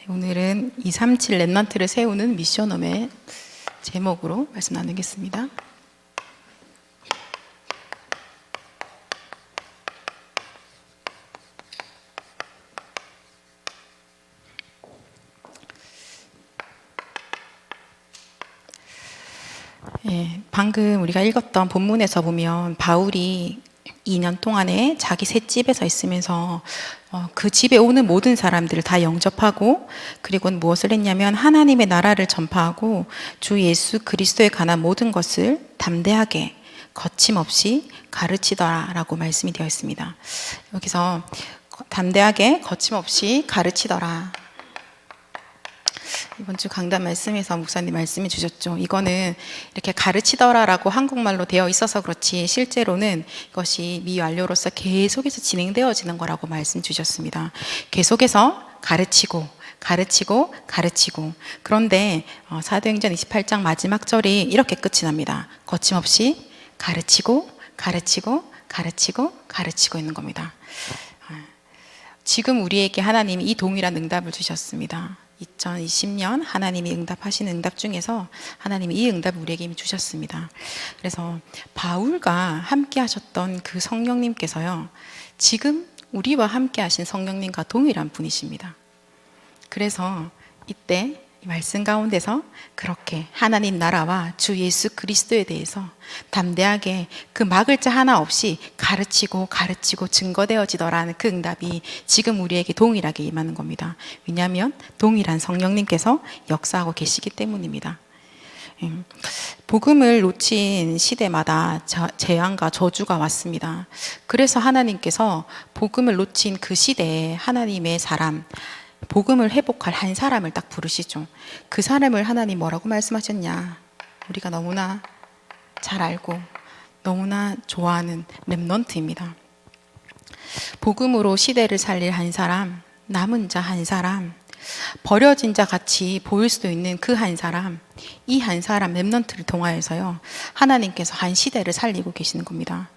오늘은 237 렘넌트를 세우는 미션홈의 제목으로 말씀 나누겠습니다. 방금 우리가 읽었던 본문에서 보면 바울이 2년 동안에 자기 셋집에서 있으면서 그 집에 오는 모든 사람들을 다 영접하고, 그리고 무엇을 했냐면 하나님의 나라를 전파하고 주 예수 그리스도에 관한 모든 것을 담대하게 거침없이 가르치더라 라고 말씀이 되어 있습니다. 여기서 담대하게 거침없이 가르치더라, 이번 주 강단 말씀에서 목사님 말씀해 주셨죠. 이거는 이렇게 가르치더라라고 한국말로 되어 있어서 그렇지 실제로는 이것이 미완료로서 계속해서 진행되어지는 거라고 말씀 주셨습니다. 계속해서 가르치고 그런데 사도행전 28장 마지막 절이 이렇게 끝이 납니다. 거침없이 가르치고 있는 겁니다. 지금 우리에게 하나님이 이 동일한 응답을 주셨습니다. 2020년 하나님이 응답하시는 응답 중에서 하나님이 이 응답을 우리에게 이미 주셨습니다. 그래서 바울과 함께 하셨던 그 성령님께서요, 지금 우리와 함께 하신 성령님과 동일한 분이십니다. 그래서 이때 이 말씀 가운데서 그렇게 하나님 나라와 주 예수 그리스도에 대해서 담대하게 그 막을 자 하나 없이 가르치고 증거되어지더라는 그 응답이 지금 우리에게 동일하게 임하는 겁니다. 왜냐하면 동일한 성령님께서 역사하고 계시기 때문입니다. 복음을 놓친 시대마다 재앙과 저주가 왔습니다. 그래서 하나님께서 복음을 놓친 그 시대에 하나님의 사람, 복음을 회복할 한 사람을 딱 부르시죠. 그 사람을 하나님 뭐라고 말씀하셨냐? 우리가 너무나 잘 알고 너무나 좋아하는 렘넌트입니다. 복음으로 시대를 살릴 한 사람, 남은 자 한 사람, 버려진 자 같이 보일 수도 있는 그 한 사람, 이 한 사람 렘넌트를 통하여서요, 하나님께서 한 시대를 살리고 계시는 겁니다.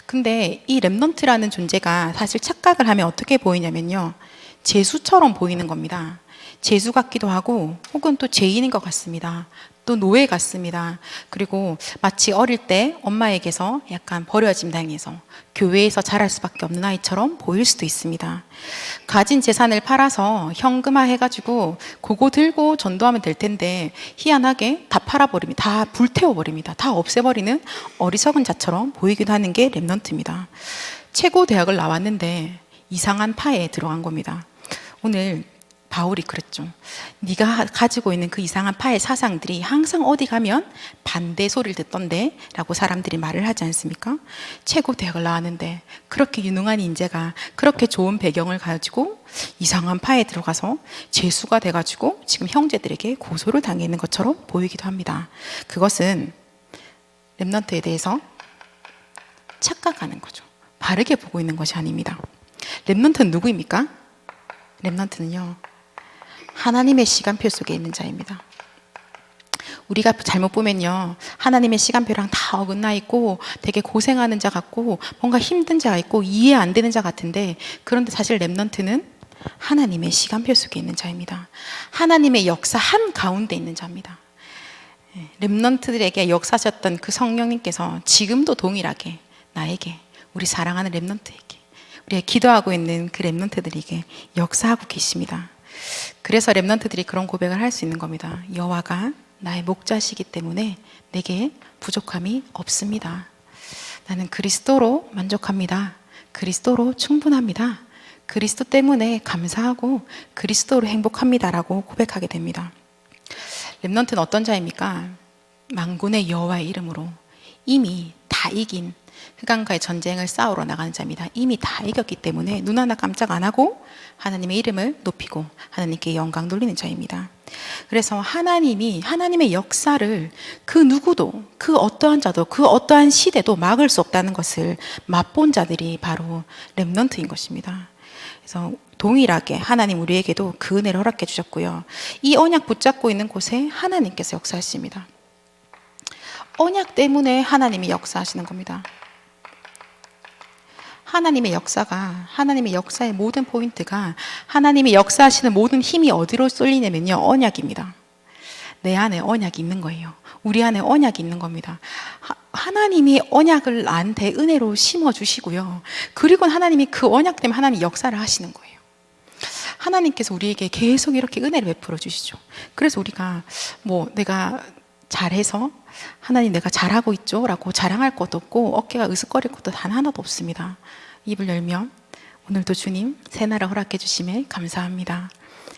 근데 이 렘넌트라는 존재가 사실 착각을 하면 어떻게 보이냐면요, 죄수처럼 보이는 겁니다. 죄수 같기도 하고 혹은 또 죄인인 것 같습니다. 또 노예 같습니다. 그리고 마치 어릴 때 엄마에게서 약간 버려짐 당해서 교회에서 자랄 수밖에 없는 아이처럼 보일 수도 있습니다. 가진 재산을 팔아서 현금화 해가지고 그거 들고 전도하면 될 텐데 희한하게 다 팔아버립니다. 다 불태워버립니다. 다 없애버리는 어리석은 자처럼 보이기도 하는 게 렘넌트입니다. 최고 대학을 나왔는데 이상한 파에 들어간 겁니다. 오늘 바울이 그랬죠. 네가 가지고 있는 그 이상한 파의 사상들이 항상 어디 가면 반대 소리를 듣던데 라고 사람들이 말을 하지 않습니까? 최고 대학을 나왔는데 그렇게 유능한 인재가 그렇게 좋은 배경을 가지고 이상한 파에 들어가서 죄수가 돼가지고 지금 형제들에게 고소를 당해 있는 것처럼 보이기도 합니다. 그것은 렘넌트에 대해서 착각하는 거죠. 바르게 보고 있는 것이 아닙니다. 렘넌트는 누구입니까? 렘넌트는요, 하나님의 시간표 속에 있는 자입니다. 우리가 잘못 보면요, 하나님의 시간표랑 다 어긋나 있고 되게 고생하는 자 같고 뭔가 힘든 자 있고 이해 안 되는 자 같은데, 그런데 사실 렘넌트는 하나님의 시간표 속에 있는 자입니다. 하나님의 역사 한 가운데 있는 자입니다. 렘넌트들에게 역사하셨던 그 성령님께서 지금도 동일하게 나에게, 우리 사랑하는 렘넌트에게, 우리가 기도하고 있는 그 렘넌트들에게 역사하고 계십니다. 그래서 렘넌트들이 그런 고백을 할 수 있는 겁니다. 여호와가 나의 목자시기 때문에 내게 부족함이 없습니다. 나는 그리스도로 만족합니다. 그리스도로 충분합니다. 그리스도 때문에 감사하고 그리스도로 행복합니다라고 고백하게 됩니다. 렘넌트는 어떤 자입니까? 만군의 여호와의 이름으로 이미 다 이긴 흑암과의 전쟁을 싸우러 나가는 자입니다. 이미 다 이겼기 때문에 눈 하나 깜짝 안 하고 하나님의 이름을 높이고 하나님께 영광 돌리는 자입니다. 그래서 하나님의 역사를 그 누구도, 그 어떠한 자도, 그 어떠한 시대도 막을 수 없다는 것을 맛본 자들이 바로 렘넌트인 것입니다. 그래서 동일하게 하나님 우리에게도 그 은혜를 허락해 주셨고요, 이 언약 붙잡고 있는 곳에 하나님께서 역사하십니다. 언약 때문에 하나님이 역사하시는 겁니다. 하나님의 역사가, 하나님의 역사의 모든 포인트가, 하나님이 역사하시는 모든 힘이 어디로 쏠리냐면요, 언약입니다. 내 안에 언약이 있는 거예요. 우리 안에 언약이 있는 겁니다. 하나님이 언약을 나한테 은혜로 심어주시고요. 그리고 하나님이 그 언약 때문에 하나님이 역사를 하시는 거예요. 하나님께서 우리에게 계속 이렇게 은혜를 베풀어 주시죠. 그래서 우리가 뭐 내가 잘해서 하나님 내가 잘하고 있죠 라고 자랑할 것도 없고 어깨가 으쓱거릴 것도 단 하나도 없습니다. 입을 열면 오늘도 주님 새날을 허락해 주심에 감사합니다.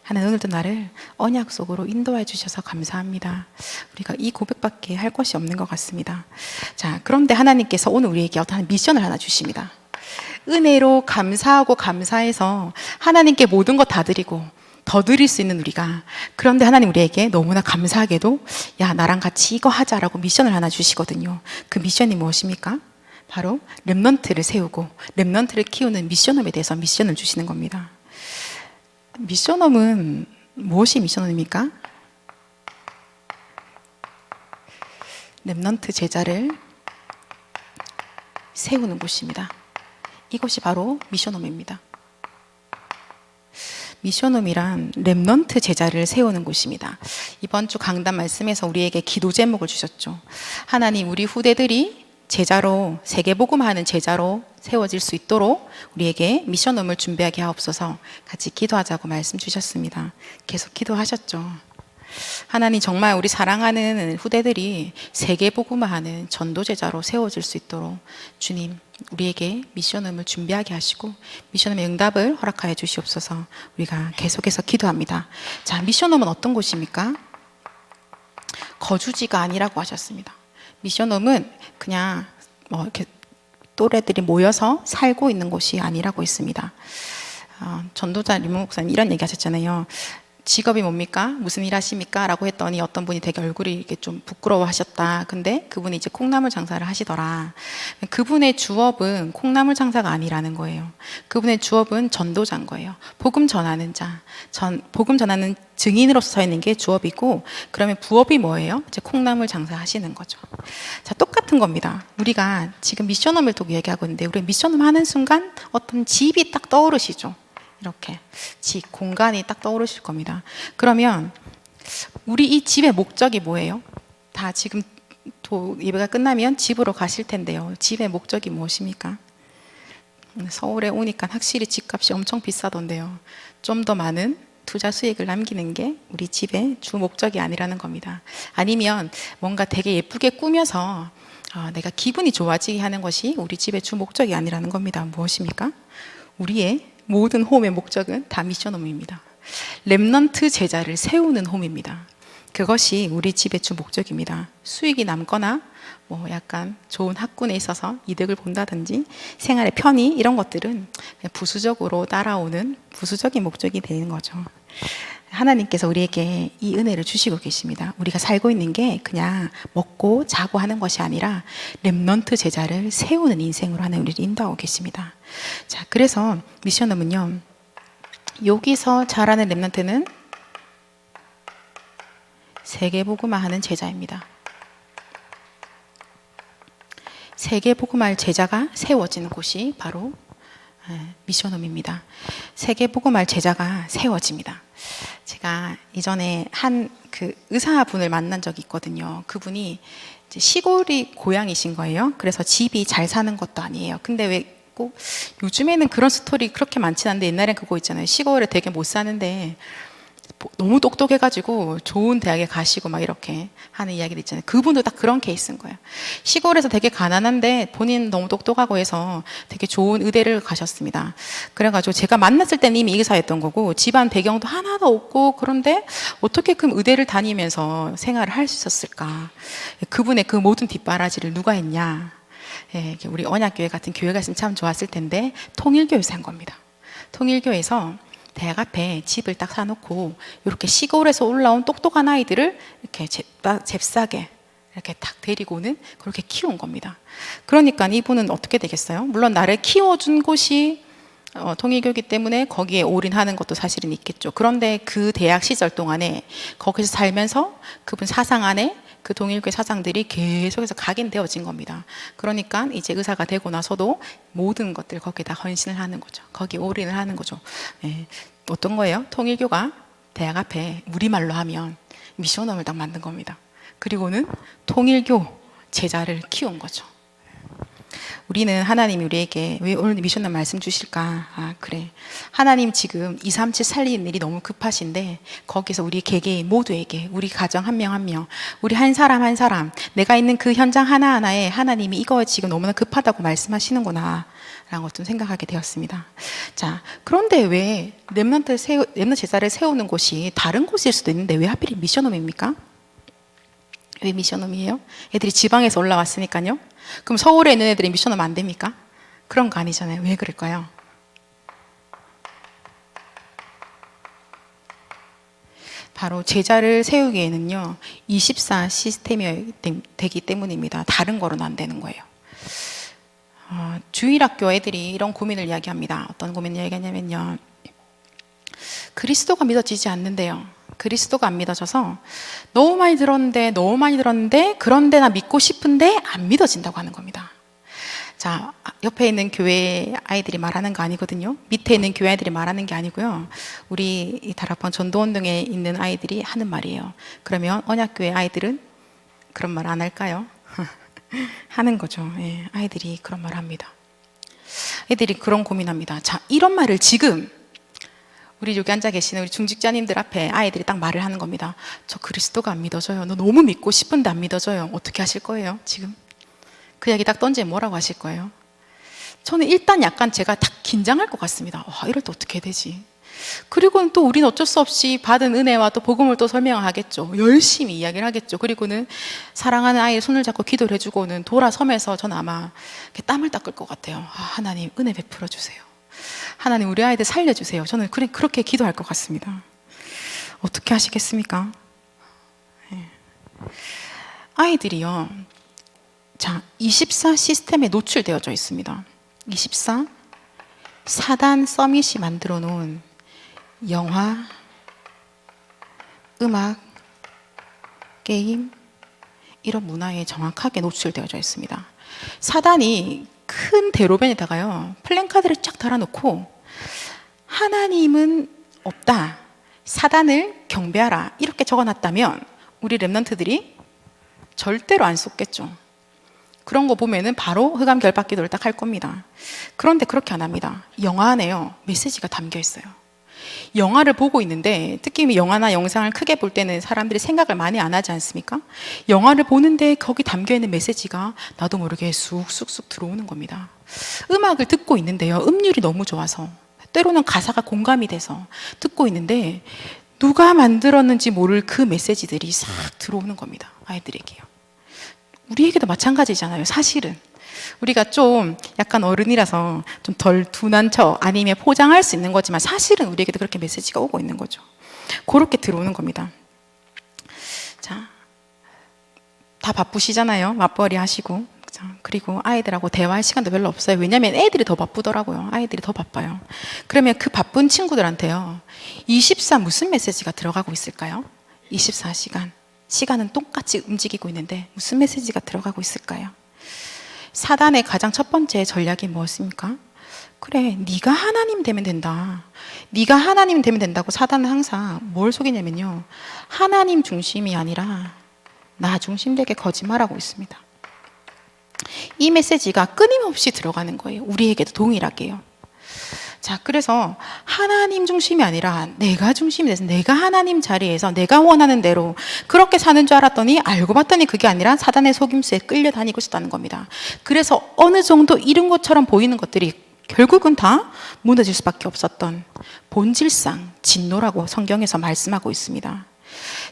하나님 오늘도 나를 언약 속으로 인도해 주셔서 감사합니다. 우리가 이 고백밖에 할 것이 없는 것 같습니다. 자, 그런데 하나님께서 오늘 우리에게 어떤 미션을 하나 주십니다. 은혜로 감사하고 감사해서 하나님께 모든 것 다 드리고 더 드릴 수 있는 우리가, 그런데 하나님 우리에게 너무나 감사하게도 야 나랑 같이 이거 하자라고 미션을 하나 주시거든요. 그 미션이 무엇입니까? 바로 렘넌트를 세우고 렘넌트를 키우는 미션홈에 대해서 미션을 주시는 겁니다. 미션홈은 무엇이 미션홈입니까? 렘넌트 제자를 세우는 곳입니다. 이곳이 바로 미션홈입니다. 미션홈이란 렘넌트 제자를 세우는 곳입니다. 이번 주 강단 말씀에서 우리에게 기도 제목을 주셨죠. 하나님 우리 후대들이 제자로, 세계복음하는 제자로 세워질 수 있도록 우리에게 미션홈을 준비하게 하옵소서. 같이 기도하자고 말씀 주셨습니다. 계속 기도하셨죠. 하나님 정말 우리 사랑하는 후대들이 세계복음화하는 전도제자로 세워질 수 있도록 주님 우리에게 미션홈을 준비하게 하시고 미션홈의 응답을 허락하여 주시옵소서. 우리가 계속해서 기도합니다. 자, 미션홈은 어떤 곳입니까? 거주지가 아니라고 하셨습니다. 미션홈은 그냥 뭐 이렇게 또래들이 모여서 살고 있는 곳이 아니라고 했습니다. 전도자 류문 목사님 이런 얘기 하셨잖아요. 직업이 뭡니까? 무슨 일 하십니까? 라고 했더니 어떤 분이 되게 얼굴이 이렇게 좀 부끄러워 하셨다. 근데 그분이 이제 콩나물 장사를 하시더라. 그분의 주업은 콩나물 장사가 아니라는 거예요. 그분의 주업은 전도자인 거예요. 복음 전하는 자. 복음 전하는 증인으로서 서 있는 게 주업이고, 그러면 부업이 뭐예요? 이제 콩나물 장사 하시는 거죠. 자, 똑같은 겁니다. 우리가 지금 미션홈을 두고 얘기하고 있는데, 우리 미션홈 하는 순간 어떤 집이 딱 떠오르시죠? 이렇게 집, 공간이 딱 떠오르실 겁니다. 그러면 우리 이 집의 목적이 뭐예요? 다 지금 예배가 끝나면 집으로 가실 텐데요. 집의 목적이 무엇입니까? 서울에 오니까 확실히 집값이 엄청 비싸던데요. 좀 더 많은 투자 수익을 남기는 게 우리 집의 주 목적이 아니라는 겁니다. 아니면 뭔가 되게 예쁘게 꾸며서 내가 기분이 좋아지게 하는 것이 우리 집의 주 목적이 아니라는 겁니다. 무엇입니까? 우리의 모든 홈의 목적은 다 미션홈입니다. 렘넌트 제자를 세우는 홈입니다. 그것이 우리 집의 주 목적입니다. 수익이 남거나 뭐 약간 좋은 학군에 있어서 이득을 본다든지 생활의 편의 이런 것들은 그냥 부수적으로 따라오는 부수적인 목적이 되는 거죠. 하나님께서 우리에게 이 은혜를 주시고 계십니다. 우리가 살고 있는 게 그냥 먹고 자고 하는 것이 아니라 렘넌트 제자를 세우는 인생으로 하나님 우리를 인도하고 계십니다. 자, 그래서 미션홈은요, 여기서 자라는 렘넌트는 세계복음화하는 제자입니다. 세계복음화할 제자가 세워지는 곳이 바로 미션홈입니다. 세계복음화할 제자가 세워집니다. 제가 이전에 한 그 의사분을 만난 적이 있거든요. 그분이 이제 시골이 고향이신 거예요. 그래서 집이 잘 사는 것도 아니에요. 근데 왜 꼭 요즘에는 그런 스토리 그렇게 많지 않은데 옛날엔 그거 있잖아요. 시골에 되게 못 사는데 너무 똑똑해가지고 좋은 대학에 가시고 막 이렇게 하는 이야기들 있잖아요. 그분도 딱 그런 케이스인 거예요. 시골에서 되게 가난한데 본인 너무 똑똑하고 해서 되게 좋은 의대를 가셨습니다. 그래가지고 제가 만났을 때는 이미 의사였던 거고 집안 배경도 하나도 없고, 그런데 어떻게 그 의대를 다니면서 생활을 할 수 있었을까? 그분의 그 모든 뒷바라지를 누가 했냐? 우리 언약교회 같은 교회가 있으면 참 좋았을 텐데 통일교에서 한 겁니다. 통일교에서 대학 앞에 집을 딱 사놓고 이렇게 시골에서 올라온 똑똑한 아이들을 이렇게 잽싸게 이렇게 딱 데리고 오는, 그렇게 키운 겁니다. 그러니까 이분은 어떻게 되겠어요? 물론 나를 키워준 곳이 통일교이기 때문에 거기에 올인하는 것도 사실은 있겠죠. 그런데 그 대학 시절 동안에 거기서 살면서 그분 사상 안에 그 동일교회 사장들이 계속해서 각인되어진 겁니다. 그러니까 이제 의사가 되고 나서도 모든 것들 거기에다 헌신을 하는 거죠. 거기 올인을 하는 거죠. 예. 어떤 거예요? 통일교가 대학 앞에 우리말로 하면 미션홈을 딱 만든 겁니다. 그리고는 통일교 제자를 키운 거죠. 우리는 하나님이 우리에게 왜 오늘 미션홈 말씀 주실까? 아, 그래. 하나님 지금 237 살리는 일이 너무 급하신데 거기서 우리 개개인 모두에게, 우리 가정 한 명 한 명, 우리 한 사람 한 사람, 내가 있는 그 현장 하나하나에 하나님이 이거 지금 너무나 급하다고 말씀하시는구나 라는 것 좀 생각하게 되었습니다. 자, 그런데 왜 렘넌트 제사를 세우는 곳이 다른 곳일 수도 있는데 왜 하필 미션홈입니까? 왜 미션홈이에요? 애들이 지방에서 올라왔으니까요. 그럼 서울에 있는 애들이 미션홈 안 됩니까? 그런 거 아니잖아요. 왜 그럴까요? 바로 제자를 세우기에는요 24 시스템이 되기 때문입니다. 다른 거로는 안 되는 거예요. 주일학교 애들이 이런 고민을 이야기합니다. 어떤 고민을 이야기하냐면요, 그리스도가 믿어지지 않는데요. 그리스도가 안 믿어져서 너무 많이 들었는데 그런데 나 믿고 싶은데 안 믿어진다고 하는 겁니다. 자, 옆에 있는 교회 아이들이 말하는 거 아니거든요. 밑에 있는 교회 아이들이 말하는 게 아니고요. 우리 이 다락방 전도운동에 있는 아이들이 하는 말이에요. 그러면 언약교회 아이들은 그런 말 안 할까요? 하는 거죠. 예, 아이들이 그런 말 합니다. 애들이 그런 고민합니다. 자, 이런 말을 지금 우리 여기 앉아 계시는 우리 중직자님들 앞에 아이들이 딱 말을 하는 겁니다. 저 그리스도가 안 믿어져요. 너 너무 믿고 싶은데 안 믿어져요. 어떻게 하실 거예요, 지금? 그 이야기 딱 던지면 뭐라고 하실 거예요? 저는 일단 약간 제가 딱 긴장할 것 같습니다. 와, 이럴 때 어떻게 해야 되지? 그리고는 또 우리는 어쩔 수 없이 받은 은혜와 또 복음을 또 설명하겠죠. 열심히 이야기를 하겠죠. 그리고는 사랑하는 아이의 손을 잡고 기도를 해주고는 돌아서면서 저는 아마 땀을 닦을 것 같아요. 아, 하나님 은혜 베풀어 주세요. 하나님 우리 아이들 살려주세요. 저는 그렇게 기도할 것 같습니다. 어떻게 하시겠습니까? 네. 아이들이요, 자, 24 시스템에 노출되어져 있습니다. 24 사단 서밋이 만들어 놓은 영화, 음악, 게임 이런 문화에 정확하게 노출되어져 있습니다. 사단이 큰 대로변에다가요 플랜카드를 쫙 달아놓고 하나님은 없다, 사단을 경배하라 이렇게 적어놨다면 우리 렘넌트들이 절대로 안 쏟겠죠. 그런 거 보면은 바로 흑암 결박 기도를 딱 할 겁니다. 그런데 그렇게 안 합니다. 영화 안에요 메시지가 담겨 있어요. 영화를 보고 있는데, 특히 영화나 영상을 크게 볼 때는 사람들이 생각을 많이 안 하지 않습니까? 영화를 보는데 거기 담겨있는 메시지가 나도 모르게 쑥쑥쑥 들어오는 겁니다. 음악을 듣고 있는데요 음률이 너무 좋아서, 때로는 가사가 공감이 돼서 듣고 있는데 누가 만들었는지 모를 그 메시지들이 싹 들어오는 겁니다. 아이들에게요. 우리에게도 마찬가지잖아요. 사실은 우리가 좀 약간 어른이라서 좀 덜 둔한 척 아니면 포장할 수 있는 거지만 사실은 우리에게도 그렇게 메시지가 오고 있는 거죠. 그렇게 들어오는 겁니다. 자, 다 바쁘시잖아요. 맞벌이 하시고. 자, 그리고 아이들하고 대화할 시간도 별로 없어요. 왜냐하면 애들이 더 바쁘더라고요. 아이들이 더 바빠요. 그러면 그 바쁜 친구들한테요 24 무슨 메시지가 들어가고 있을까요? 24시간 시간은 똑같이 움직이고 있는데 무슨 메시지가 들어가고 있을까요? 사단의 가장 첫 번째 전략이 무엇입니까? 그래, 네가 하나님 되면 된다. 네가 하나님 되면 된다고 사단은 항상 뭘 속이냐면요 하나님 중심이 아니라 나 중심되게 거짓말하고 있습니다. 이 메시지가 끊임없이 들어가는 거예요. 우리에게도 동일하게요. 자, 그래서 하나님 중심이 아니라 내가 중심이 돼서 내가 하나님 자리에서 내가 원하는 대로 그렇게 사는 줄 알았더니 알고 봤더니 그게 아니라 사단의 속임수에 끌려다니고 있었다는 겁니다. 그래서 어느 정도 이른 것처럼 보이는 것들이 결국은 다 무너질 수밖에 없었던 본질상 진노라고 성경에서 말씀하고 있습니다.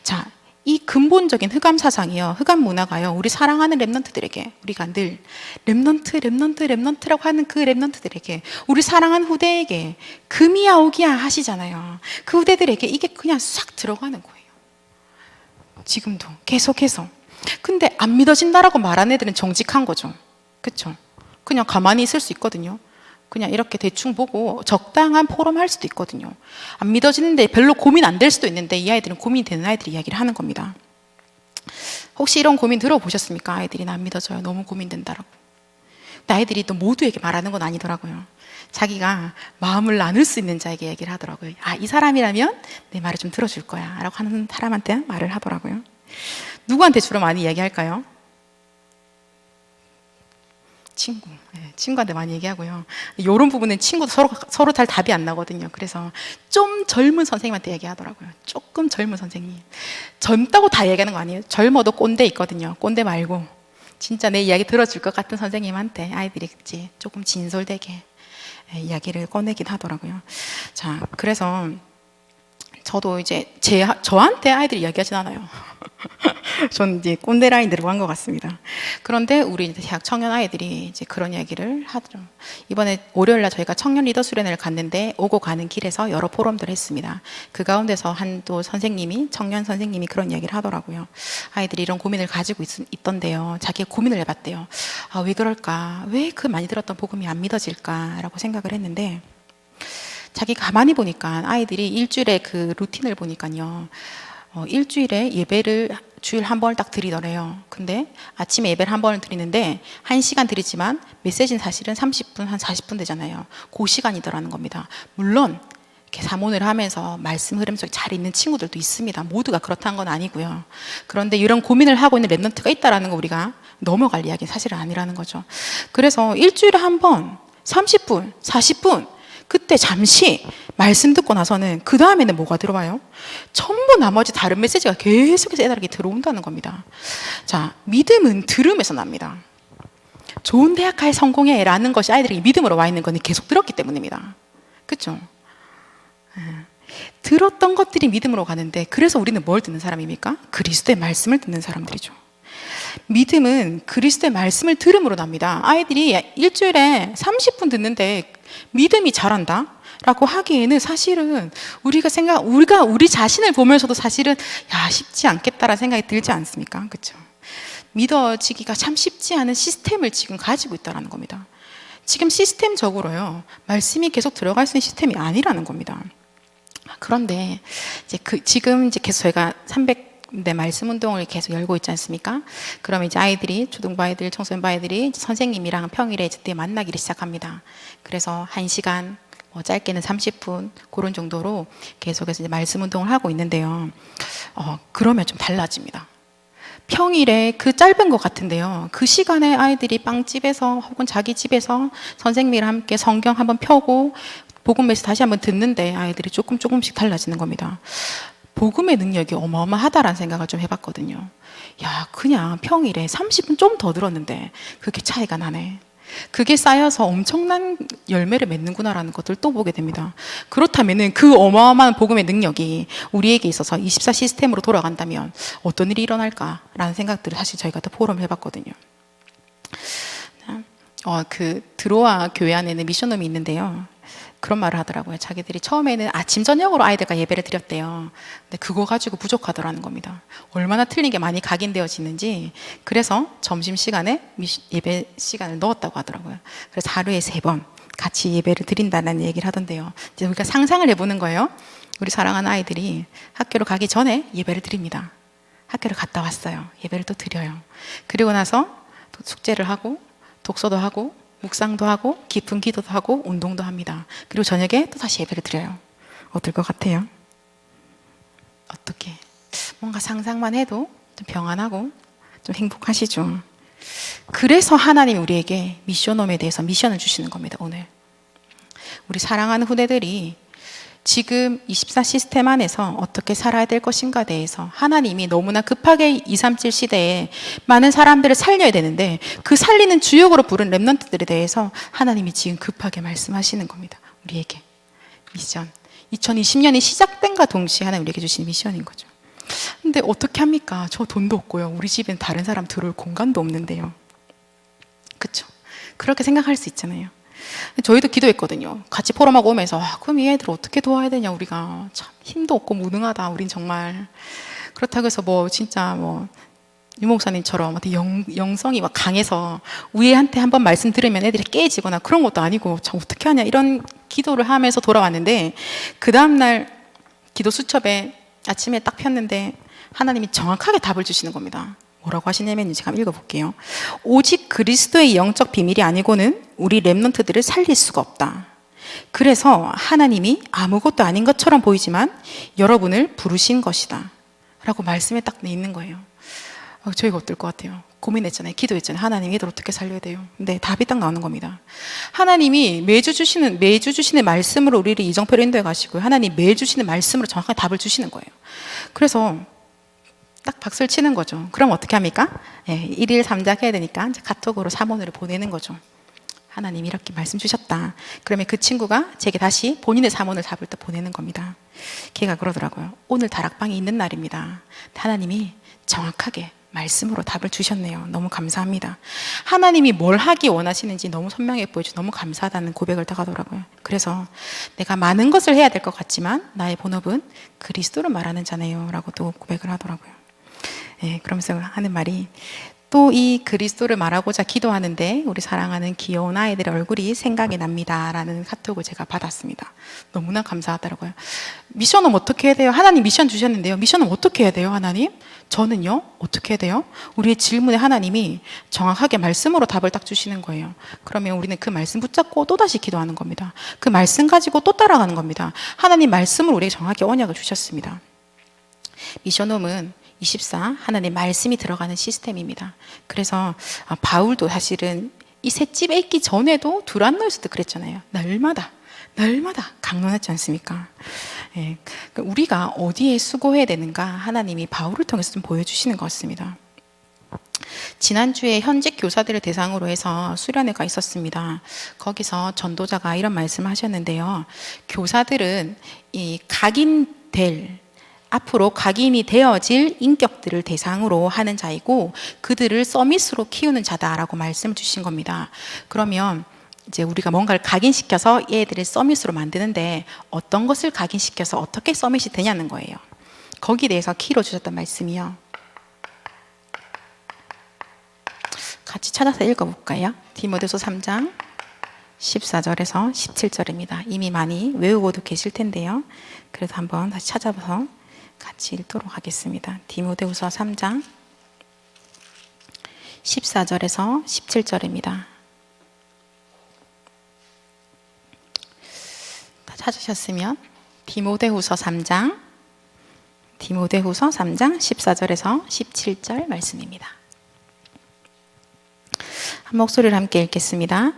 자, 이 근본적인 흑암 사상이요, 흑암 문화가요, 우리 사랑하는 렘넌트들에게, 우리가 늘 렘넌트라고 하는 그 렘넌트들에게, 우리 사랑하는 후대에게 금이야 오기야 하시잖아요. 그 후대들에게 이게 그냥 싹 들어가는 거예요. 지금도 계속해서. 근데 안 믿어진다라고 말하는 애들은 정직한 거죠. 그렇죠? 그냥 가만히 있을 수 있거든요. 그냥 이렇게 대충 보고 적당한 포럼할 수도 있거든요. 안 믿어지는데 별로 고민 안 될 수도 있는데 이 아이들은 고민이 되는 아이들이 이야기를 하는 겁니다. 혹시 이런 고민 들어보셨습니까? 아이들이 나 안 믿어져요. 너무 고민된다라고. 근데 아이들이 또 모두에게 말하는 건 아니더라고요. 자기가 마음을 나눌 수 있는 자에게 얘기를 하더라고요. 아, 이 사람이라면 내 말을 좀 들어줄 거야 라고 하는 사람한테 말을 하더라고요. 누구한테 주로 많이 얘기할까요? 친구. 네, 친구한테 많이 얘기하고요. 이런 부분은 친구도 서로 잘 답이 안 나거든요. 그래서 좀 젊은 선생님한테 얘기하더라고요. 조금 젊은 선생님. 젊다고 다 얘기하는 거 아니에요. 젊어도 꼰대 있거든요. 꼰대 말고 진짜 내 이야기 들어줄 것 같은 선생님한테 아이들이 이제 조금 진솔되게 이야기를 꺼내긴 하더라고요. 자, 그래서 저도 이제 저한테 아이들이 이야기하진 않아요. 전 이제 꼰대 라인 들어간 것 같습니다. 그런데 우리 대학 청년 아이들이 이제 그런 이야기를 하죠. 이번에 월요일날 저희가 청년 리더 수련회를 갔는데 오고 가는 길에서 여러 포럼들을 했습니다. 그 가운데서 한 또 청년 선생님이 그런 이야기를 하더라고요. 아이들이 이런 고민을 가지고 있던데요. 자기가 고민을 해봤대요. 아, 왜 그럴까? 왜 그 많이 들었던 복음이 안 믿어질까라고 생각을 했는데, 자기 가만히 보니까 아이들이 일주일에 그 루틴을 보니까요. 일주일에 예배를 주일 한 번을 딱 드리더래요. 근데 아침에 예배를 한 번을 드리는데 1시간 드리지만 메시지는 사실은 30분, 한 40분 되잖아요. 그 시간이더라는 겁니다. 물론 이렇게 사모를 하면서 말씀 흐름 속에 잘 있는 친구들도 있습니다. 모두가 그렇다는 건 아니고요. 그런데 이런 고민을 하고 있는 랩런트가 있다라는 거 우리가 넘어갈 이야기는 사실은 아니라는 거죠. 그래서 일주일에 한 번 30분, 40분 그때 잠시 말씀 듣고 나서는 그 다음에는 뭐가 들어와요? 전부 나머지 다른 메시지가 계속해서 애들에게 들어온다는 겁니다. 자, 믿음은 들음에서 납니다. 좋은 대학 가야 성공해 라는 것이 아이들에게 믿음으로 와 있는 건 계속 들었기 때문입니다. 그렇죠? 들었던 것들이 믿음으로 가는데, 그래서 우리는 뭘 듣는 사람입니까? 그리스도의 말씀을 듣는 사람들이죠. 믿음은 그리스도의 말씀을 들음으로 납니다. 아이들이 일주일에 30분 듣는데 믿음이 자란다? 라고 하기에는 사실은 우리가 우리 자신을 보면서도 사실은 쉽지 않겠다라는 생각이 들지 않습니까? 그렇죠? 믿어지기가 참 쉽지 않은 시스템을 지금 가지고 있다는 겁니다. 지금 시스템적으로요, 말씀이 계속 들어갈 수 있는 시스템이 아니라는 겁니다. 그런데 지금 이제 계속 저희가 300대 말씀 운동을 계속 열고 있지 않습니까? 그러면 이제 아이들이, 초등부 아이들, 청소년부 아이들이 선생님이랑 평일에 그때 만나기를 시작합니다. 그래서 1시간, 짧게는 30분 그런 정도로 계속해서 이제 말씀 운동을 하고 있는데요. 그러면 좀 달라집니다. 평일에 그 짧은 것 같은데요. 그 시간에 아이들이 빵집에서 혹은 자기 집에서 선생님이랑 함께 성경 한번 펴고 복음 메시지 다시 한번 듣는데 아이들이 조금씩 달라지는 겁니다. 복음의 능력이 어마어마하다라는 생각을 좀 해봤거든요. 그냥 평일에 30분 좀 더 들었는데 그렇게 차이가 나네. 그게 쌓여서 엄청난 열매를 맺는구나라는 것을 또 보게 됩니다. 그렇다면은 그 어마어마한 복음의 능력이 우리에게 있어서 24 시스템으로 돌아간다면 어떤 일이 일어날까라는 생각들을 사실 저희가 또 포럼을 해봤거든요. 드로아 교회 안에는 미션홈이 있는데요. 그런 말을 하더라고요. 자기들이 처음에는 아침 저녁으로 아이들과 예배를 드렸대요. 근데 그거 가지고 부족하더라는 겁니다. 얼마나 틀린 게 많이 각인되어지는지. 그래서 점심시간에 예배 시간을 넣었다고 하더라고요. 그래서 하루에 3번 같이 예배를 드린다는 얘기를 하던데요. 이제 우리가 상상을 해보는 거예요. 우리 사랑하는 아이들이 학교로 가기 전에 예배를 드립니다. 학교를 갔다 왔어요. 예배를 또 드려요. 그리고 나서 숙제를 하고 독서도 하고 묵상도 하고 깊은 기도도 하고 운동도 합니다. 그리고 저녁에 또 다시 예배를 드려요. 어떨 것 같아요? 어떻게? 뭔가 상상만 해도 좀 평안하고 좀 행복하시죠? 그래서 하나님이 우리에게 미션홈에 대해서 미션을 주시는 겁니다. 오늘 우리 사랑하는 후대들이 지금 24 시스템 안에서 어떻게 살아야 될 것인가에 대해서 하나님이 너무나 급하게 237 시대에 많은 사람들을 살려야 되는데 그 살리는 주역으로 부른 랩런트들에 대해서 하나님이 지금 급하게 말씀하시는 겁니다. 우리에게 미션, 2020년이 시작된과 동시에 하나님 우리에게 주신 미션인 거죠. 근데 어떻게 합니까? 저 돈도 없고요, 우리 집엔 다른 사람 들어올 공간도 없는데요. 그렇죠? 그렇게 생각할 수 있잖아요. 저희도 기도했거든요. 같이 포럼하고 오면서 그럼 이 애들 어떻게 도와야 되냐, 우리가 참 힘도 없고 무능하다, 우린 정말. 그렇다고 해서 진짜 유 목사님처럼 영성이 막 강해서 우리한테 한번 말씀 들으면 애들이 깨지거나 그런 것도 아니고 저 어떻게 하냐, 이런 기도를 하면서 돌아왔는데, 그 다음날 기도 수첩에 아침에 딱 폈는데 하나님이 정확하게 답을 주시는 겁니다. 뭐라고 하시냐면 제가 한번 읽어볼게요. 오직 그리스도의 영적 비밀이 아니고는 우리 렘넌트들을 살릴 수가 없다. 그래서 하나님이 아무것도 아닌 것처럼 보이지만 여러분을 부르신 것이다 라고 말씀에 딱 있는 거예요. 저희가 어떨 것 같아요? 고민했잖아요. 기도했잖아요. 하나님 얘들 어떻게 살려야 돼요? 근데 답이 딱 나오는 겁니다. 하나님이 매주 주시는 말씀으로 우리를 이정표로 인도해 가시고요. 하나님 매주 주시는 말씀으로 정확하게 답을 주시는 거예요. 그래서 딱 박수를 치는 거죠. 그럼 어떻게 합니까? 일일 삼작 해야 되니까 이제 카톡으로 사본으로 보내는 거죠. 하나님 이렇게 말씀 주셨다. 그러면 그 친구가 제게 다시 본인의 사문을 답을 또 보내는 겁니다. 걔가 그러더라고요. 오늘 다락방이 있는 날입니다. 하나님이 정확하게 말씀으로 답을 주셨네요. 너무 감사합니다. 하나님이 뭘 하기 원하시는지 너무 선명하게 보여주셔서 너무 감사하다는 고백을 딱 하더라고요. 그래서 내가 많은 것을 해야 될 것 같지만 나의 본업은 그리스도를 말하는 자네요 라고 또 고백을 하더라고요. 그러면서 하는 말이 또 이 그리스도를 말하고자 기도하는데 우리 사랑하는 귀여운 아이들의 얼굴이 생각이 납니다 라는 카톡을 제가 받았습니다. 너무나 감사하더라고요. 미션은 어떻게 해야 돼요? 하나님 미션 주셨는데요. 미션은 어떻게 해야 돼요? 하나님? 저는요? 어떻게 해야 돼요? 우리의 질문에 하나님이 정확하게 말씀으로 답을 딱 주시는 거예요. 그러면 우리는 그 말씀 붙잡고 또다시 기도하는 겁니다. 그 말씀 가지고 또 따라가는 겁니다. 하나님 말씀으로 우리에게 정확하게 언약을 주셨습니다. 미션홈은 24 하나님 말씀이 들어가는 시스템입니다. 그래서 바울도 사실은 이 셋집에 있기 전에도 두란노에서도 그랬잖아요. 날마다 강론했지 않습니까? 우리가 어디에 수고해야 되는가 하나님이 바울을 통해서 좀 보여주시는 것 같습니다. 지난주에 현직 교사들을 대상으로 해서 수련회가 있었습니다. 거기서 전도자가 이런 말씀을 하셨는데요. 교사들은 이 앞으로 각인이 되어질 인격들을 대상으로 하는 자이고 그들을 서밋으로 키우는 자다라고 말씀을 주신 겁니다. 그러면 이제 우리가 뭔가를 각인시켜서 얘들을 서밋으로 만드는데 어떤 것을 각인시켜서 어떻게 서밋이 되냐는 거예요. 거기에 대해서 키로 주셨던 말씀이요. 같이 찾아서 읽어볼까요? 디모데서 3장 14절에서 17절입니다. 이미 많이 외우고도 계실 텐데요. 그래서 한번 다시 찾아봐서 같이 읽도록 하겠습니다. 디모데후서 3장 14절에서 17절입니다. 다 찾으셨으면 디모데후서 3장 14절에서 17절 말씀입니다. 한 목소리를 함께 읽겠습니다.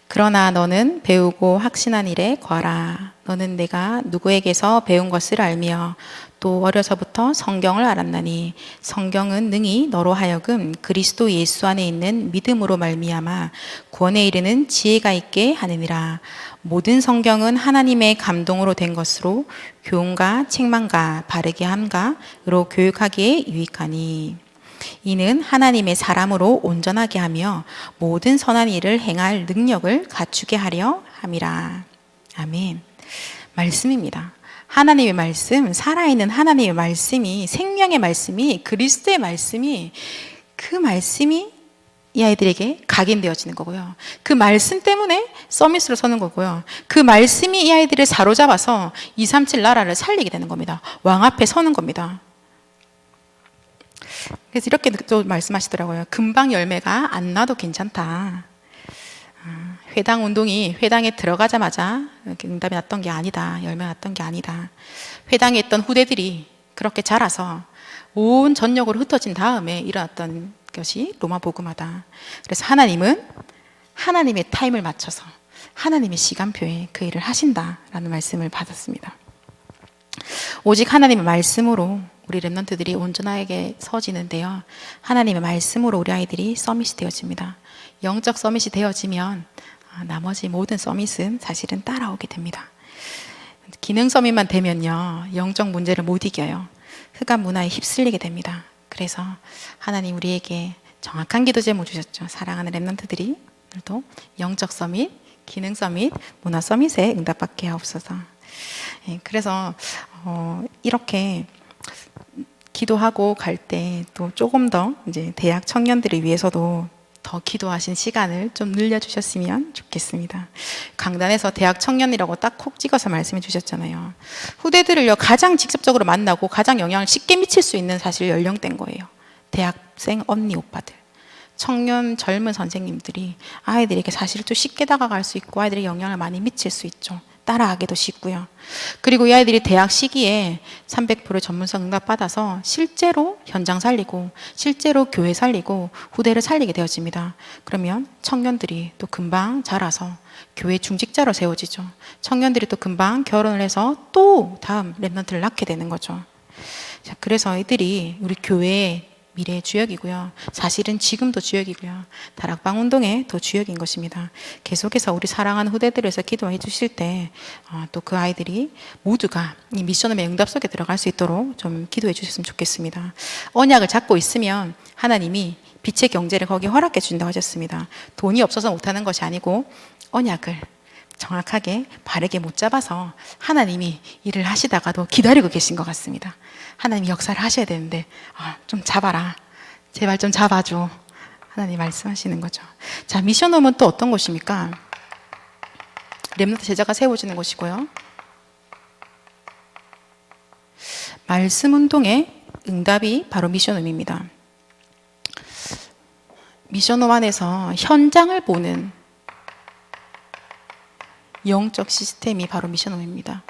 그러나 너는 배우고 확신한 일에 거하라. 너는 내가 누구에게서 배운 것을 알며 또 어려서부터 성경을 알았나니 성경은 능히 너로 하여금 그리스도 예수 안에 있는 믿음으로 말미암아 구원에 이르는 지혜가 있게 하느니라. 모든 성경은 하나님의 감동으로 된 것으로 교훈과 책망과 바르게 함과로 교육하기에 유익하니 이는 하나님의 사람으로 온전하게 하며 모든 선한 일을 행할 능력을 갖추게 하려 함이라. 아멘. 말씀입니다. 하나님의 말씀, 살아있는 하나님의 말씀이, 생명의 말씀이, 그리스도의 말씀이, 그 말씀이 이 아이들에게 각인되어지는 거고요. 그 말씀 때문에 서밋으로 서는 거고요. 그 말씀이 이 아이들을 사로잡아서 237 나라를 살리게 되는 겁니다. 왕 앞에 서는 겁니다. 그래서 이렇게 또 말씀하시더라고요. 금방 열매가 안 나도 괜찮다. 회당 운동이 회당에 들어가자마자 응답이 났던 게 아니다. 열매가 났던 게 아니다. 회당에 있던 후대들이 그렇게 자라서 온 전역으로 흩어진 다음에 일어났던 것이 로마 복음화다. 그래서 하나님은 하나님의 타임을 맞춰서 하나님의 시간표에 그 일을 하신다라는 말씀을 받았습니다. 오직 하나님의 말씀으로 우리 렘넌트들이 온전하게 서지는데요. 하나님의 말씀으로 우리 아이들이 서밋이 되어집니다. 영적 서밋이 되어지면 나머지 모든 서밋은 사실은 따라오게 됩니다. 기능 서밋만 되면요. 영적 문제를 못 이겨요. 흑암 문화에 휩쓸리게 됩니다. 그래서 하나님 우리에게 정확한 기도 제목 주셨죠. 사랑하는 렘넌트들이 오늘도 영적 서밋, 기능 서밋, 문화 서밋에 응답받게 하옵소서. 그래서 이렇게 기도하고 갈 때 또 조금 더 이제 대학 청년들을 위해서도 더 기도하신 시간을 좀 늘려주셨으면 좋겠습니다. 강단에서 대학 청년이라고 딱 콕 찍어서 말씀해 주셨잖아요. 후대들을요 가장 직접적으로 만나고 가장 영향을 쉽게 미칠 수 있는 사실 연령대인 거예요. 대학생 언니 오빠들, 청년 젊은 선생님들이 아이들에게 사실 좀 쉽게 다가갈 수 있고 아이들의 영향을 많이 미칠 수 있죠. 따라하기도 쉽고요. 그리고 이 아이들이 대학 시기에 300% 전문성 응답 받아서 실제로 현장 살리고 실제로 교회 살리고 후대를 살리게 되어집니다. 그러면 청년들이 또 금방 자라서 교회 중직자로 세워지죠. 청년들이 또 금방 결혼을 해서 또 다음 랩런트를 낳게 되는 거죠. 자, 그래서 이들이 우리 교회의 미래의 주역이고요. 사실은 지금도 주역이고요. 다락방 운동의 더 주역인 것입니다. 계속해서 우리 사랑하는 후대들에서 기도해 주실 때 또 그 아이들이 모두가 이 미션홈의 응답 속에 들어갈 수 있도록 좀 기도해 주셨으면 좋겠습니다. 언약을 잡고 있으면 하나님이 빛의 경제를 거기에 허락해 준다고 하셨습니다. 돈이 없어서 못하는 것이 아니고 언약을 정확하게 바르게 못 잡아서 하나님이 일을 하시다가도 기다리고 계신 것 같습니다. 하나님이 역사를 하셔야 되는데 좀 잡아라, 제발 좀 잡아줘, 하나님 말씀하시는 거죠. 자, 미션홈은 또 어떤 곳입니까? 렘넌트 제자가 세워지는 곳이고요. 말씀 운동의 응답이 바로 미션홈입니다. 미션홈 안에서 현장을 보는 영적 시스템이 바로 미션홈입니다.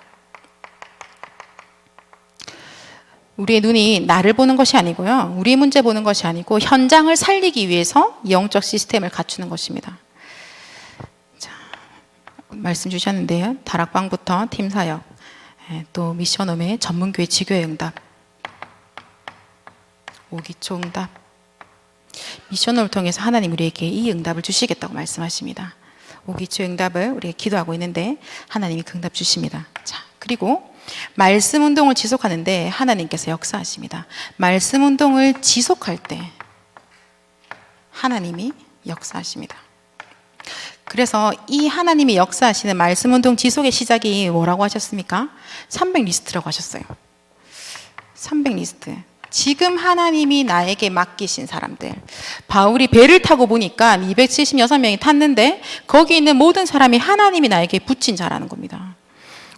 우리의 눈이 나를 보는 것이 아니고요. 우리의 문제 보는 것이 아니고 현장을 살리기 위해서 영적 시스템을 갖추는 것입니다. 자, 말씀 주셨는데요. 다락방부터 팀 사역, 또 미션홈의 전문교회 지교의 응답, 오기초 응답. 미션홈을 통해서 하나님 우리에게 이 응답을 주시겠다고 말씀하십니다. 오기초 응답을 우리가 기도하고 있는데 하나님이 그 응답 주십니다. 자, 그리고 말씀 운동을 지속하는데 하나님께서 역사하십니다. 말씀 운동을 지속할 때 하나님이 역사하십니다. 그래서 이 하나님이 역사하시는 말씀 운동 지속의 시작이 뭐라고 하셨습니까? 300리스트라고 하셨어요. 300리스트. 지금 하나님이 나에게 맡기신 사람들. 바울이 배를 타고 보니까 276명이 탔는데 거기 있는 모든 사람이 하나님이 나에게 붙인 자라는 겁니다.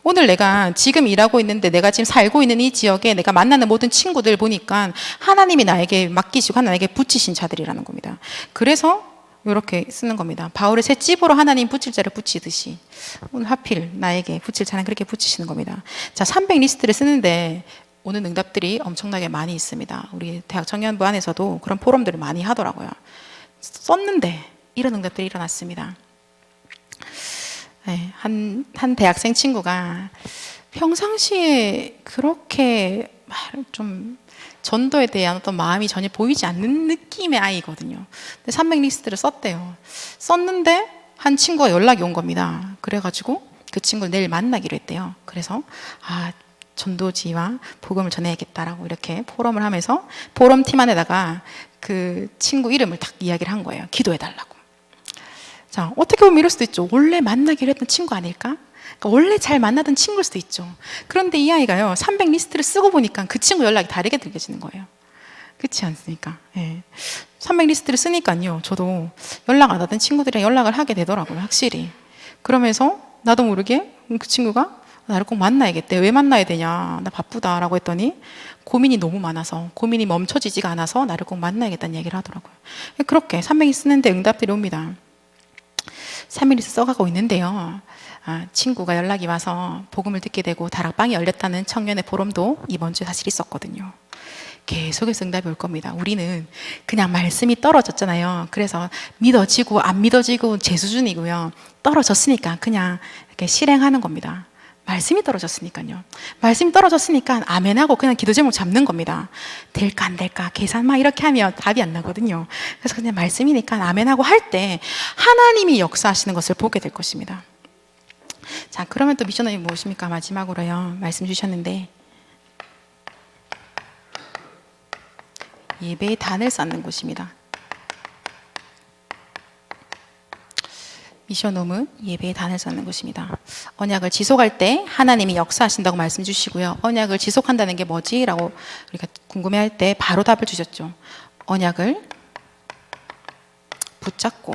오늘 내가 지금 일하고 있는데 내가 지금 살고 있는 이 지역에 내가 만나는 모든 친구들 보니까 하나님이 나에게 맡기시고 하나님에게 붙이신 자들이라는 겁니다. 그래서 이렇게 쓰는 겁니다. 바울의 새 집으로 하나님 붙일 자를 붙이듯이 오늘 하필 나에게 붙일 자는 그렇게 붙이시는 겁니다. 자, 300리스트를 쓰는데 오는 응답들이 엄청나게 많이 있습니다. 우리 대학 청년부 안에서도 그런 포럼들을 많이 하더라고요. 썼는데 이런 응답들이 일어났습니다. 네, 한 대학생 친구가 평상시에 그렇게 좀 전도에 대한 어떤 마음이 전혀 보이지 않는 느낌의 아이거든요. 근데 300리스트를 썼대요. 썼는데 한 친구가 연락이 온 겁니다. 그래가지고 그 친구를 내일 만나기로 했대요. 그래서 전도지와 복음을 전해야겠다라고 이렇게 포럼을 하면서 포럼 팀 안에다가 그 친구 이름을 딱 이야기를 한 거예요. 기도해달라고. 자, 어떻게 보면 이럴 수도 있죠. 원래 만나기로 했던 친구 아닐까? 그러니까 원래 잘 만나던 친구일 수도 있죠. 그런데 이 아이가요, 300리스트를 쓰고 보니까 그 친구 연락이 다르게 들려지는 거예요. 그렇지 않습니까? 예. 300리스트를 쓰니까요, 저도 연락 안 하던 친구들이랑 연락을 하게 되더라고요, 확실히. 그러면서 나도 모르게 그 친구가 나를 꼭 만나야겠대. 왜 만나야 되냐? 나 바쁘다라고 했더니 고민이 너무 많아서, 고민이 멈춰지지가 않아서 나를 꼭 만나야겠다는 얘기를 하더라고요. 그렇게 300이 쓰는데 응답들이 옵니다. 3일이 써가고 있는데요. 친구가 연락이 와서 복음을 듣게 되고 다락방이 열렸다는 청년의 포럼도 이번 주에 사실 있었거든요. 계속해서 응답이 올 겁니다. 우리는 그냥 말씀이 떨어졌잖아요. 그래서 믿어지고 안 믿어지고 제 수준이고요. 떨어졌으니까 그냥 이렇게 실행하는 겁니다. 말씀이 떨어졌으니까요. 말씀이 떨어졌으니까 아멘하고 그냥 기도 제목 잡는 겁니다. 될까 안 될까 계산 막 이렇게 하면 답이 안 나거든요. 그래서 그냥 말씀이니까 아멘하고 할 때 하나님이 역사하시는 것을 보게 될 것입니다. 자, 그러면 또 미션이 무엇입니까? 마지막으로요, 말씀 주셨는데 예배의 단을 쌓는 곳입니다. 미션홈은 예배의 단을 쌓는 곳입니다. 언약을 지속할 때 하나님이 역사하신다고 말씀 주시고요. 언약을 지속한다는 게 뭐지? 라고 우리가 궁금해할 때 바로 답을 주셨죠. 언약을 붙잡고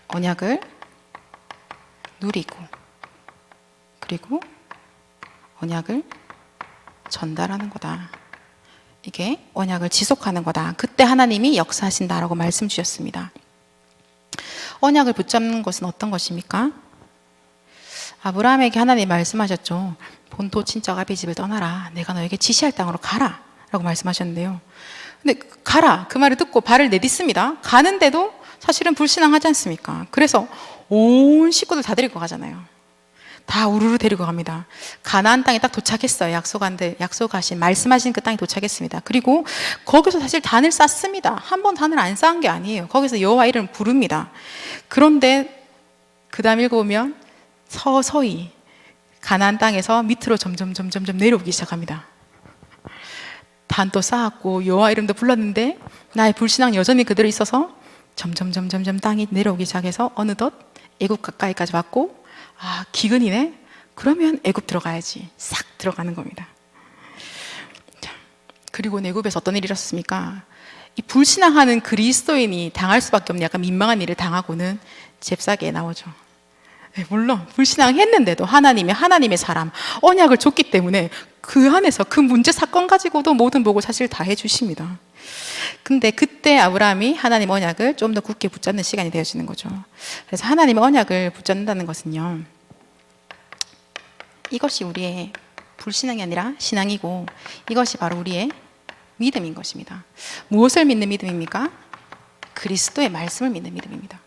언약을 누리고 그리고 언약을 전달하는 거다. 이게 언약을 지속하는 거다. 그때 하나님이 역사하신다라고 말씀 주셨습니다. 언약을 붙잡는 것은 어떤 것입니까? 아브라함에게 하나님 말씀하셨죠. 본토 친척 아비 집을 떠나라. 내가 너에게 지시할 땅으로 가라. 라고 말씀하셨는데요. 근데 가라. 그 말을 듣고 발을 내딛습니다. 가는데도 사실은 불신앙하지 않습니까? 그래서 온 식구들 다 데리고 가잖아요. 다 우르르 데리고 갑니다. 가나안 땅에 딱 도착했어요. 약속하신 말씀하신 그 땅에 도착했습니다. 그리고 거기서 사실 단을 쌓습니다. 한 번 단을 안 쌓은 게 아니에요. 거기서 여호와 이름을 부릅니다. 그런데 그 다음 읽어보면 서서히 가나안 땅에서 밑으로 점점 내려오기 시작합니다. 단도 쌓았고 여호와 이름도 불렀는데 나의 불신앙 여전히 그대로 있어서 점점 땅이 내려오기 시작해서 어느덧 애굽 가까이까지 왔고, 아, 기근이네? 그러면 애굽 들어가야지. 싹 들어가는 겁니다. 자, 그리고 애굽에서 어떤 일이 일어났습니까? 이 불신앙하는 그리스도인이 당할 수밖에 없는 약간 민망한 일을 당하고는 잽싸게 나오죠. 물론 불신앙했는데도 하나님의 사람, 언약을 줬기 때문에 그 안에서 그 문제 사건 가지고도 모든 복을 사실 다 해주십니다. 근데 그때 아브라함이 하나님 언약을 좀 더 굳게 붙잡는 시간이 되어지는 거죠. 그래서 하나님의 언약을 붙잡는다는 것은요, 이것이 우리의 불신앙이 아니라 신앙이고, 이것이 바로 우리의 믿음인 것입니다. 무엇을 믿는 믿음입니까? 그리스도의 말씀을 믿는 믿음입니다.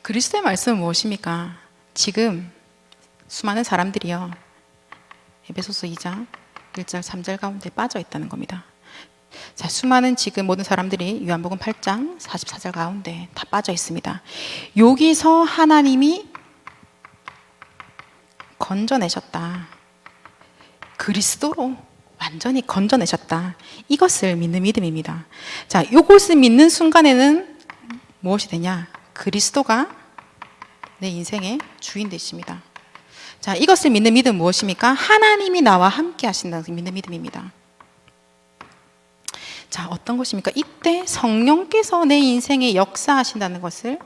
그리스도의 말씀은 무엇입니까? 지금 수많은 사람들이요, 에베소서 2장 1절 3절 가운데 빠져 있다는 겁니다. 자, 수많은 지금 모든 사람들이 요한복음 8장 44절 가운데 다 빠져 있습니다. 여기서 하나님이 건져내셨다. 그리스도로 완전히 건져내셨다. 이것을 믿는 믿음입니다. 자, 이것을 믿는 순간에는 무엇이 되냐? 그리스도가 내 인생의 주인 되십니다. 자, 이것을 믿는 믿음은 무엇입니까? 하나님이 나와 함께 하신다는 믿는 믿음입니다. 자, 어떤 것입니까? 이때 성령께서 내 인생에 역사하신다는 것을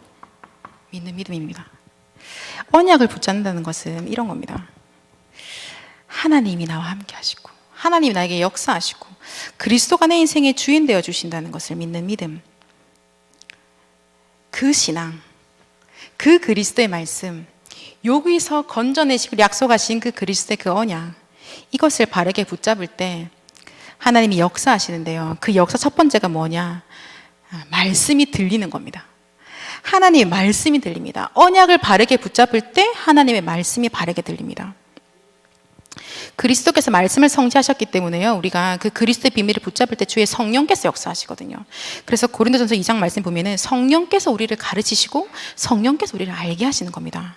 믿는 믿음입니다. 언약을 붙잡는다는 것은 이런 겁니다. 하나님이 나와 함께 하시고, 하나님이 나에게 역사하시고, 그리스도가 내 인생의 주인 되어 주신다는 것을 믿는 믿음. 그 신앙, 그 그리스도의 말씀, 여기서 건져내시고 약속하신 그 그리스도의 그 언약, 이것을 바르게 붙잡을 때 하나님이 역사하시는데요. 그 역사 첫 번째가 뭐냐? 말씀이 들리는 겁니다. 하나님의 말씀이 들립니다. 언약을 바르게 붙잡을 때 하나님의 말씀이 바르게 들립니다. 그리스도께서 말씀을 성취하셨기 때문에요, 우리가 그 그리스도의 비밀을 붙잡을 때 주의 성령께서 역사하시거든요. 그래서 고린도전서 2장 말씀 보면은 성령께서 우리를 가르치시고 성령께서 우리를 알게 하시는 겁니다.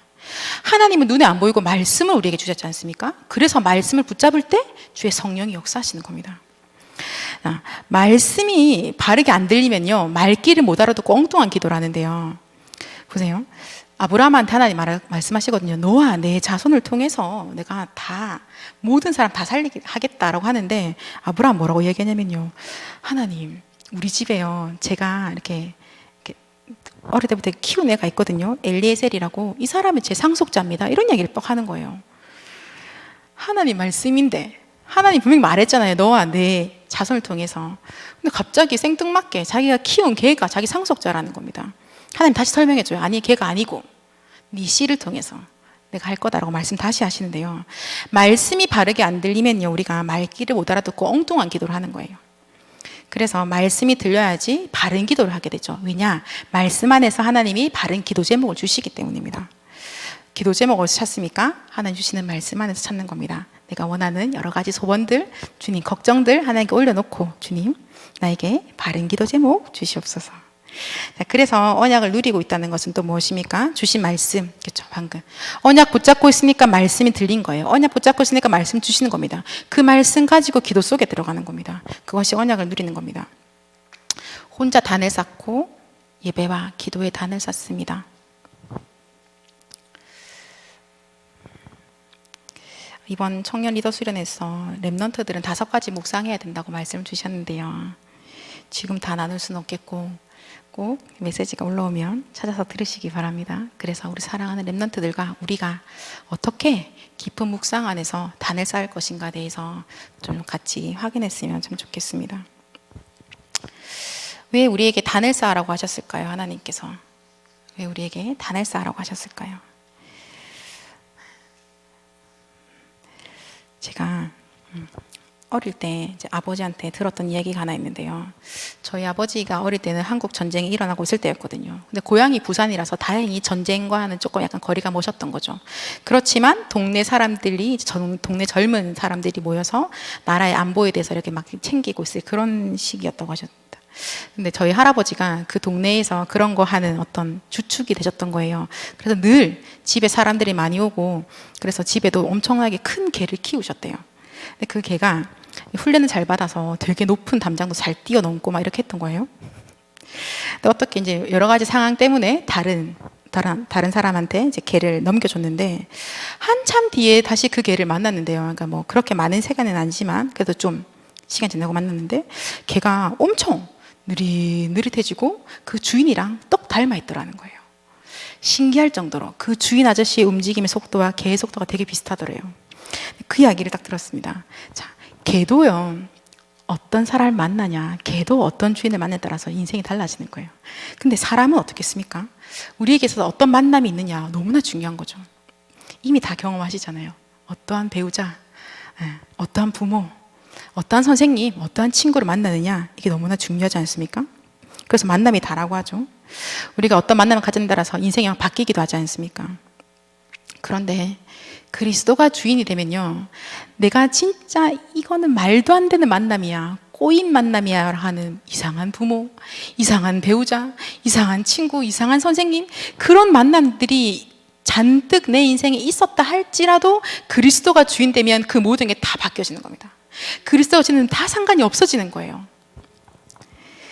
하나님은 눈에 안 보이고 말씀을 우리에게 주셨지 않습니까? 그래서 말씀을 붙잡을 때 주의 성령이 역사하시는 겁니다. 말씀이 바르게 안 들리면요, 말귀를 못 알아듣고 엉뚱한 기도를 하는데요. 보세요. 아브라함한테 하나님 말씀하시거든요. 너와 내 자손을 통해서 내가 다 모든 사람 다 살리게 하겠다라고 하는데, 아브라함 뭐라고 얘기하냐면요, 하나님, 우리 집에요, 제가 이렇게 어릴 때부터 키운 애가 있거든요. 엘리에셀이라고. 이 사람은 제 상속자입니다. 이런 얘기를 뻑 하는 거예요. 하나님 말씀인데, 하나님 분명히 말했잖아요. 너와 내 자손을 통해서. 근데 갑자기 생뚱맞게 자기가 키운 걔가 자기 상속자라는 겁니다. 하나님 다시 설명해줘요. 아니, 걔가 아니고 네 씨를 통해서 내가 할 거다라고 말씀 다시 하시는데요. 말씀이 바르게 안 들리면요, 우리가 말귀를 못 알아듣고 엉뚱한 기도를 하는 거예요. 그래서 말씀이 들려야지 바른 기도를 하게 되죠. 왜냐? 말씀 안에서 하나님이 바른 기도 제목을 주시기 때문입니다. 기도 제목 어디서 찾습니까? 하나님 주시는 말씀 안에서 찾는 겁니다. 내가 원하는 여러 가지 소원들, 주님 걱정들 하나님께 올려놓고, 주님 나에게 바른 기도 제목 주시옵소서. 자, 그래서 언약을 누리고 있다는 것은 또 무엇입니까? 주신 말씀, 그렇죠? 방금 언약 붙잡고 있으니까 말씀이 들린 거예요. 언약 붙잡고 있으니까 말씀 주시는 겁니다. 그 말씀 가지고 기도 속에 들어가는 겁니다. 그것이 언약을 누리는 겁니다. 혼자 단을 쌓고 예배와 기도의 단을 쌓습니다. 이번 청년 리더 수련회에서 렘넌트들은 5가지 묵상해야 된다고 말씀을 주셨는데요, 지금 다 나눌 수는 없겠고 꼭 메시지가 올라오면 찾아서 들으시기 바랍니다. 그래서 우리 사랑하는 렘넌트들과 우리가 어떻게 깊은 묵상 안에서 단을 쌓을 것인가에 대해서 좀 같이 확인했으면 좀 좋겠습니다. 왜 우리에게 단을 쌓으라고 하셨을까요? 하나님께서 왜 우리에게 단을 쌓으라고 하셨을까요? 제가 어릴 때 이제 아버지한테 들었던 이야기가 하나 있는데요. 저희 아버지가 어릴 때는 한국 전쟁이 일어나고 있을 때였거든요. 근데 고향이 부산이라서 다행히 전쟁과는 조금 약간 거리가 머셨던 거죠. 그렇지만 동네 사람들이, 동네 젊은 사람들이 모여서 나라의 안보에 대해서 이렇게 막 챙기고 있을 그런 시기였다고 하셨습니다. 근데 저희 할아버지가 그 동네에서 그런 거 하는 어떤 주축이 되셨던 거예요. 그래서 늘 집에 사람들이 많이 오고, 그래서 집에도 엄청나게 큰 개를 키우셨대요. 근데 그 개가 훈련을 잘 받아서 되게 높은 담장도 잘 뛰어넘고 막 이렇게 했던 거예요. 근데 어떻게 이제 여러 가지 상황 때문에 다른 사람한테 이제 개를 넘겨줬는데, 한참 뒤에 다시 그 개를 만났는데요. 그러니까 뭐 그렇게 많은 시간은 아니지만 그래도 좀 시간 지나고 만났는데, 개가 엄청 느릿느릿해지고 그 주인이랑 똑 닮아 있더라는 거예요. 신기할 정도로 그 주인 아저씨의 움직임의 속도와 개의 속도가 되게 비슷하더래요. 그 이야기를 딱 들었습니다. 자, 개도요, 어떤 사람을 만나냐, 개도 어떤 주인을 만나에 따라서 인생이 달라지는 거예요. 근데 사람은 어떻겠습니까? 우리에게 있어서 어떤 만남이 있느냐 너무나 중요한 거죠. 이미 다 경험하시잖아요. 어떠한 배우자, 어떠한 부모, 어떠한 선생님, 어떠한 친구를 만나느냐, 이게 너무나 중요하지 않습니까? 그래서 만남이 다라고 하죠. 우리가 어떤 만남을 가진 따라서 인생이 바뀌기도 하지 않습니까? 그런데 그리스도가 주인이 되면요, 내가 진짜 이거는 말도 안 되는 만남이야, 꼬인 만남이야 하는 이상한 부모, 이상한 배우자, 이상한 친구, 이상한 선생님, 그런 만남들이 잔뜩 내 인생에 있었다 할지라도 그리스도가 주인 되면 그 모든 게 다 바뀌어지는 겁니다. 그리스도가 주인은 다 상관이 없어지는 거예요.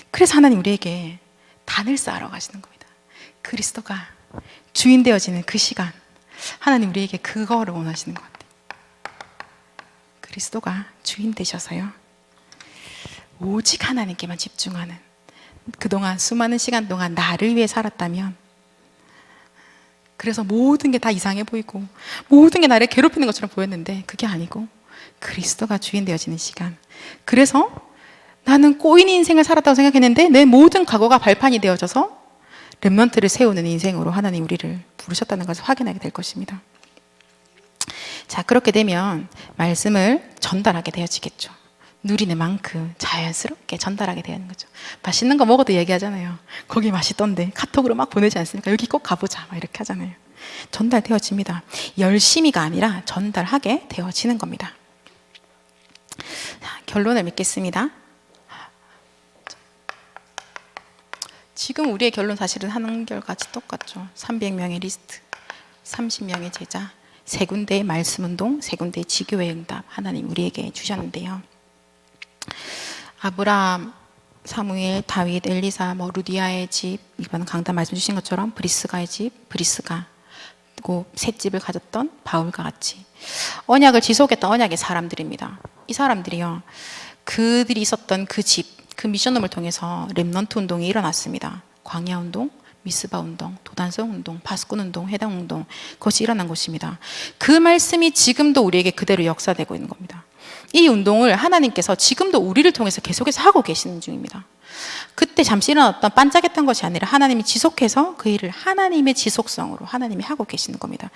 그래서 하나님 우리에게 단을 쌓으러 가시는 겁니다. 그리스도가 주인 되어지는 그 시간, 하나님 우리에게 그거를 원하시는 것 같아요. 그리스도가 주인 되셔서요, 오직 하나님께만 집중하는, 그동안 수많은 시간 동안 나를 위해 살았다면, 그래서 모든 게 다 이상해 보이고 모든 게 나를 괴롭히는 것처럼 보였는데, 그게 아니고 그리스도가 주인 되어지는 시간, 그래서 나는 꼬인 인생을 살았다고 생각했는데 내 모든 과거가 발판이 되어져서 렘넌트를 세우는 인생으로 하나님 우리를 부르셨다는 것을 확인하게 될 것입니다. 자, 그렇게 되면 말씀을 전달하게 되어지겠죠. 누리는 만큼 자연스럽게 전달하게 되는 거죠. 맛있는 거 먹어도 얘기하잖아요. 거기 맛있던데 카톡으로 막 보내지 않습니까? 여기 꼭 가보자 막 이렇게 하잖아요. 전달되어집니다. 열심히가 아니라 전달하게 되어지는 겁니다. 자, 결론을 맺겠습니다. 지금 우리의 결론 사실은 한결같이 똑같죠. 300명의 리스트, 30명의 제자, 3군데의 말씀운동, 3군데의 지교의 응답, 하나님 우리에게 주셨는데요. 아브라함, 사무엘, 다윗, 엘리사, 루디아의 집, 이번 강단 말씀 주신 것처럼 브리스가의 집, 브리스가, 그리고 셋집을 가졌던 바울과 같이 언약을 지속했던 언약의 사람들입니다. 이 사람들이요, 그들이 있었던 그 집, 그 미션홈을 통해서 렘넌트 운동이 일어났습니다. 광야 운동, 미스바 운동, 도단성 운동, 파수꾼 운동, 해당 운동, 그것이 일어난 것입니다. 그 말씀이 지금도 우리에게 그대로 역사되고 있는 겁니다. 이 운동을 하나님께서 지금도 우리를 통해서 계속해서 하고 계시는 중입니다. 그때 잠시 일어났던 반짝했던 것이 아니라 하나님이 지속해서 그 일을 하나님의 지속성으로 하나님이 하고 계시는 겁니다.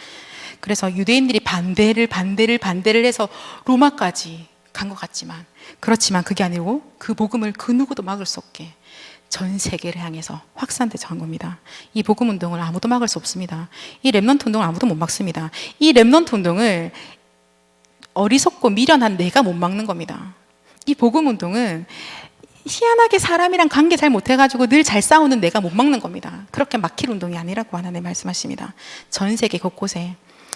그래서 유대인들이 반대를 해서 로마까지 간 것 같지만, 그렇지만 그게 아니고 그 복음을 그 누구도 막을 수 없게 전 세계를 향해서 확산되어 간 겁니다. 이 복음 운동을 아무도 막을 수 없습니다. 이 렘넌트 운동을 아무도 못 막습니다. 이 렘넌트 운동을 어리석고 미련한 내가 못 막는 겁니다. 이 복음 운동은 희한하게 사람이랑 관계 잘 못해가지고 늘 잘 싸우는 내가 못 막는 겁니다. 그렇게 막힐 운동이 아니라고 하나님 말씀하십니다. 전 세계 곳곳에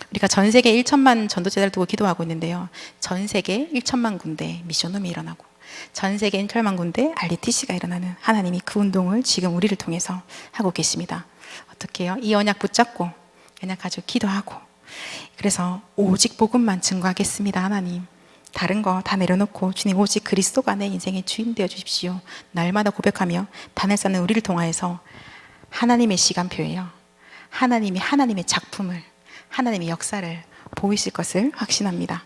우리가 전 세계 1천만 전도제자를 두고 기도하고 있는데요, 전 세계 1천만 군데 미션홈이 일어나고 전 세계 1천만 군데 RTC가 일어나는, 하나님이 그 운동을 지금 우리를 통해서 하고 계십니다. 어떻게 해요? 이 언약 붙잡고 언약 가지고 기도하고, 그래서 오직 복음만 증거하겠습니다. 하나님 다른 거 다 내려놓고 주님 오직 그리스도가 내 인생의 주인 되어 주십시오. 날마다 고백하며 단을 쌓는 우리를 통하여서 하나님의 시간표예요. 하나님의 작품을, 하나님의 역사를 보이실 것을 확신합니다.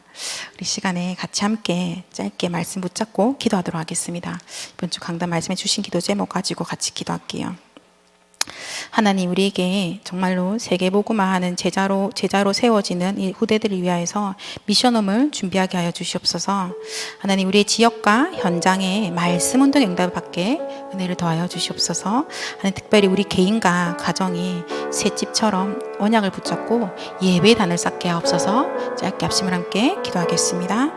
우리 시간에 같이 함께 짧게 말씀 붙잡고 기도하도록 하겠습니다. 이번 주 강단 말씀해 주신 기도 제목 가지고 같이 기도할게요. 하나님, 우리에게 정말로 세계복음화하는 제자로 세워지는 이 후대들을 위하여서 미션홈을 준비하게 하여 주시옵소서. 하나님, 우리의 지역과 현장에 말씀 운동 응답을 받게 은혜를 더하여 주시옵소서. 하나님, 특별히 우리 개인과 가정이 셋집처럼 언약을 붙잡고 예배의 단을 쌓게 하옵소서. 짧게 합심을 함께 기도하겠습니다.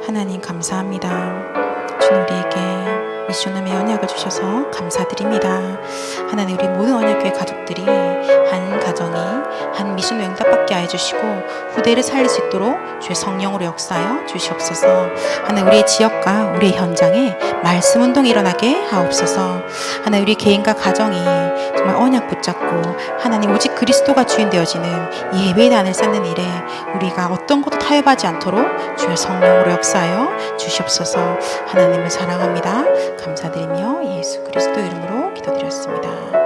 하나님, 감사합니다. 주님, 우리에게 미션홈의 언약을 주셔서 감사드립니다. 하나님, 우리 모든 언약교회 가족들이 한 가정이 한 미션홈 응답받게 하여 주시고 후대를 살릴 수 있도록 주의 성령으로 역사하여 주시옵소서. 하나님, 우리의 지역과 우리의 현장에 말씀 운동이 일어나게 하옵소서. 하나님, 우리 개인과 가정이 정말 언약 붙잡고 하나님 오직 그리스도가 주인 되어지는 예배의 단을 쌓는 일에 우리가 어떤 것도 타협하지 않도록 주의 성령으로 역사하여 주시옵소서. 하나님을 사랑합니다. 감사드리며 예수 그리스도 이름으로 기도드렸습니다.